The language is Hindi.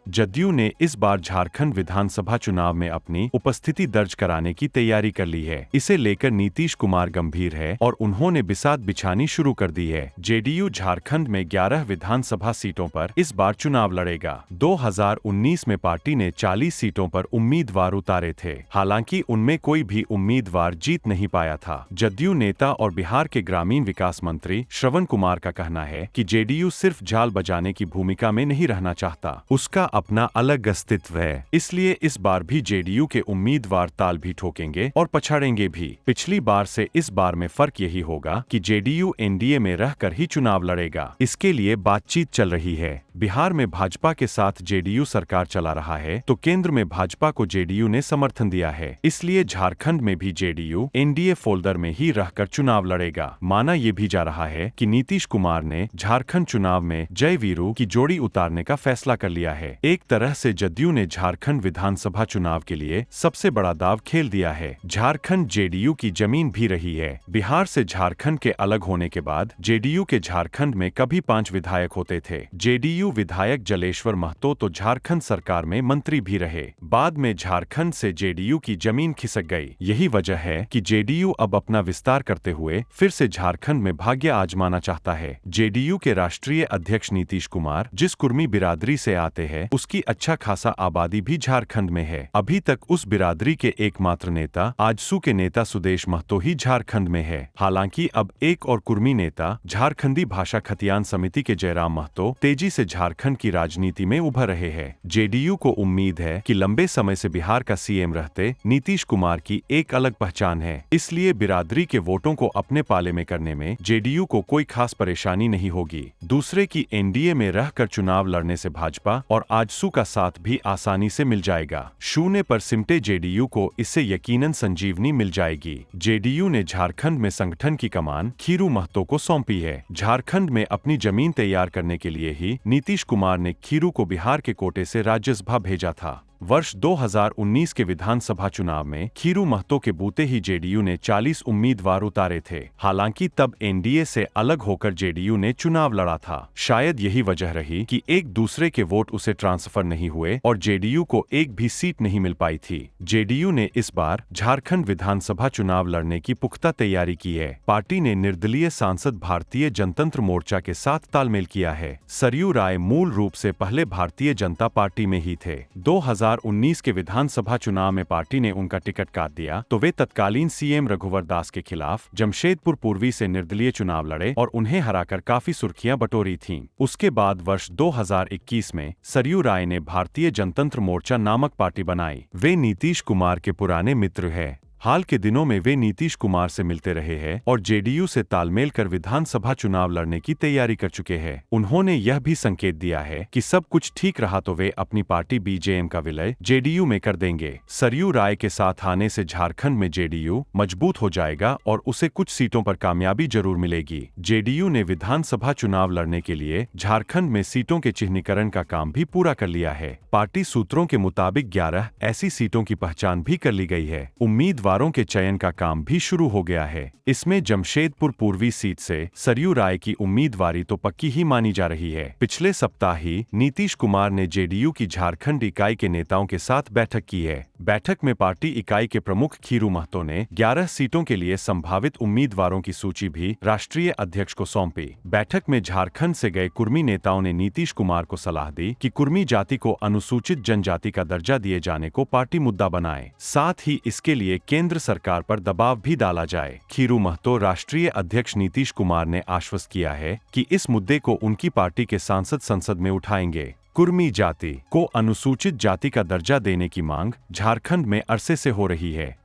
जदयू ने इस बार झारखंड विधानसभा चुनाव में अपनी उपस्थिति दर्ज कराने की तैयारी कर ली है। इसे लेकर नीतीश कुमार गंभीर है और उन्होंने बिसात बिछानी शुरू कर दी है। जेडीयू झारखंड में 11 विधानसभा सीटों पर इस बार चुनाव लड़ेगा। 2019 में पार्टी ने 40 सीटों पर उम्मीदवार उतारे थे, हालांकि उनमें कोई भी उम्मीदवार जीत नहीं पाया था। जदयू नेता और बिहार के ग्रामीण विकास मंत्री श्रवण कुमार का कहना है कि जेडीयू सिर्फ जाल बजाने की भूमिका में नहीं रहना चाहता, उसका अपना अलग अस्तित्व है। इसलिए इस बार भी जेडीयू के उम्मीदवार ताल भी ठोकेंगे और पछाड़ेंगे भी। पिछली बार से इस बार में फर्क यही होगा कि जेडीयू एनडीए में रहकर ही चुनाव लड़ेगा। इसके लिए बातचीत चल रही है। बिहार में भाजपा के साथ जेडीयू सरकार चला रहा है, तो केंद्र में भाजपा को जेडीयू ने समर्थन दिया है। इसलिए झारखंड में भी जेडीयू एनडीए फोल्डर में ही रहकर चुनाव लड़ेगा। माना ये भी जा रहा है कि नीतीश कुमार ने झारखंड चुनाव में जय वीरू की जोड़ी उतारने का फैसला कर लिया है। एक तरह से जदयू ने झारखंड विधानसभा चुनाव के लिए सबसे बड़ा दाव खेल दिया है। झारखंड जेडीयू की जमीन भी रही है। बिहार से झारखंड के अलग होने के बाद जेडीयू के झारखंड में कभी 5 विधायक होते थे। जेडीयू विधायक जलेश्वर महतो तो झारखंड सरकार में मंत्री भी रहे। बाद में झारखंड से जेडीयू की जमीन खिसक गई। यही वजह है कि जेडीयू अब अपना विस्तार करते हुए फिर से झारखंड में भाग्य आजमाना चाहता है। जेडीयू के राष्ट्रीय अध्यक्ष नीतीश कुमार जिस कुर्मी बिरादरी से आते हैं, उसकी अच्छा खासा आबादी भी झारखंड में है। अभी तक उस बिरादरी के एकमात्र नेता आजसू के नेता सुदेश महतो ही झारखंड में है। हालांकि अब एक और कुर्मी नेता झारखंडी भाषा खतियान समिति के जयराम महतो तेजी से झारखंड की राजनीति में उभर रहे हैं। जेडीयू को उम्मीद है कि लंबे समय से बिहार का सीएम रहते नीतीश कुमार की एक अलग पहचान है। इसलिए बिरादरी के वोटों को अपने पाले में करने में जेडीयू को कोई खास परेशानी नहीं होगी। दूसरे की एनडीए में रहकर चुनाव लड़ने से भाजपा और आजसू का साथ भी आसानी से मिल जाएगा। शून्य पर सिमटे जेडीयू को इससे यकीनन संजीवनी मिल जाएगी। जेडीयू ने झारखंड में संगठन की कमान खीरू महतो को सौंपी है। झारखंड में अपनी जमीन तैयार करने के लिए ही नीतीश कुमार ने खीरू को बिहार के कोटे से राज्यसभा भेजा था। वर्ष 2019 के विधानसभा चुनाव में खीरू महतो के बूते ही जेडीयू ने 40 उम्मीदवार उतारे थे। हालांकि तब एनडीए से अलग होकर जेडीयू ने चुनाव लड़ा था। शायद यही वजह रही कि एक दूसरे के वोट उसे ट्रांसफर नहीं हुए और जेडीयू को एक भी सीट नहीं मिल पाई थी। जेडीयू ने इस बार झारखंड विधानसभा चुनाव लड़ने की पुख्ता तैयारी की है। पार्टी ने निर्दलीय सांसद भारतीय जनतंत्र मोर्चा के साथ तालमेल किया है। सरयू राय मूल रूप से पहले भारतीय जनता पार्टी में ही थे। 2019 के विधानसभा चुनाव में पार्टी ने उनका टिकट काट दिया तो वे तत्कालीन सीएम रघुवर दास के खिलाफ जमशेदपुर पूर्वी से निर्दलीय चुनाव लड़े और उन्हें हराकर काफी सुर्खियां बटोरी थीं। उसके बाद वर्ष 2021 में सरयू राय ने भारतीय जनतंत्र मोर्चा नामक पार्टी बनाई। वे नीतीश कुमार के पुराने मित्र हैं। हाल के दिनों में वे नीतीश कुमार से मिलते रहे हैं और जेडीयू से तालमेल कर विधानसभा चुनाव लड़ने की तैयारी कर चुके हैं। उन्होंने यह भी संकेत दिया है कि सब कुछ ठीक रहा तो वे अपनी पार्टी बीजेएम का विलय जेडीयू में कर देंगे। सरयू राय के साथ आने से झारखंड में जेडीयू मजबूत हो जाएगा और उसे कुछ सीटों पर कामयाबी जरूर मिलेगी। जेडीयू ने विधानसभा चुनाव लड़ने के लिए झारखंड में सीटों के चिन्हीकरण का काम भी पूरा कर लिया है। पार्टी सूत्रों के मुताबिक 11 ऐसी सीटों की पहचान भी कर ली गई है। उम्मीदवारों के चयन का काम भी शुरू हो गया है। इसमें जमशेदपुर पूर्वी सीट से सरयू राय की उम्मीदवारी तो पक्की ही मानी जा रही है। पिछले सप्ताह ही नीतीश कुमार ने जेडीयू की झारखंड इकाई के नेताओं के साथ बैठक की है। बैठक में पार्टी इकाई के प्रमुख खीरू महतो ने 11 सीटों के लिए संभावित उम्मीदवारों की सूची भी राष्ट्रीय अध्यक्ष को सौंपी। बैठक में झारखंड से गए कुर्मी नेताओं ने नीतीश कुमार को सलाह दी कि कुर्मी जाति को अनुसूचित जनजाति का दर्जा दिए जाने को पार्टी मुद्दा बनाए। साथ ही इसके लिए केंद्र सरकार पर दबाव भी डाला जाए। खीरू महतो राष्ट्रीय अध्यक्ष नीतीश कुमार ने आश्वस्त किया है कि इस मुद्दे को उनकी पार्टी के सांसद संसद में उठाएंगे। कुर्मी जाति को अनुसूचित जाति का दर्जा देने की मांग झारखंड में अरसे से हो रही है।